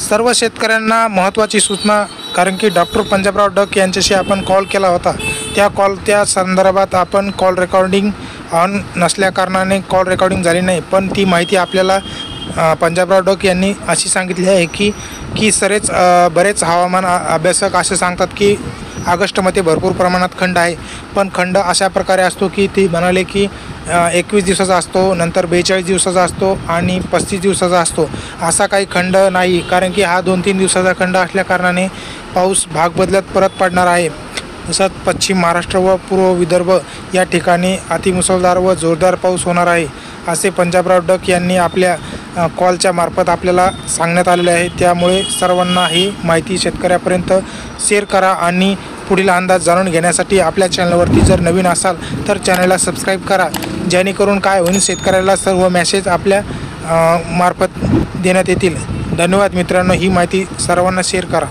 सर्व शेतकऱ्यांना महत्त्वाची सूचना, कारण की डॉक्टर पंजाबराव डक यांच्याशी आपण कॉल केला होता. त्या संदर्भात आपण कॉल रेकॉर्डिंग ऑन नसल्याकारणाने कॉल रेकॉर्डिंग झाली नाही. पण ती माहिती आपल्याला पंजाबराव डक यांनी अशी सांगितली आहे की बरेच हवामान अभ्यासक असे सांगतात की ऑगस्टमध्ये भरपूर प्रमाणात खंड आहे. पण खंड अशा प्रकारे असतो की ते म्हणाले की 21 दिवसाचा असतो, नंतर 42 दिवसाचा असतो आणि 35 दिवसाचा असतो. असा काही खंड नाही, कारण की हा 2-3 दिवसाचा खंड असल्याकारणाने पाऊस भाग बदलत परत पडणार आहे. तसंच पश्चिम महाराष्ट्र व पूर्व विदर्भ या ठिकाणी अतिमुसळधार व जोरदार पाऊस होणार आहे, असे पंजाबराव डक यांनी आपल्या कॉलच्या मार्फत आपल्याला सांगण्यात आलेले आहे. त्यामुळे सर्वांना ही माहिती शेतकऱ्यापर्यंत शेअर करा आणि पुढील अंदाज जाणून घेण्यासाठी आपल्या चॅनलवरती जर नवीन असाल तर चॅनलला सबस्क्राईब करा, जेणेकरून काय होईल, शेतकऱ्याला सर्व मेसेज आपल्या मार्फत देण्यात येतील. धन्यवाद मित्रांनो, ही माहिती सर्वांना शेअर करा.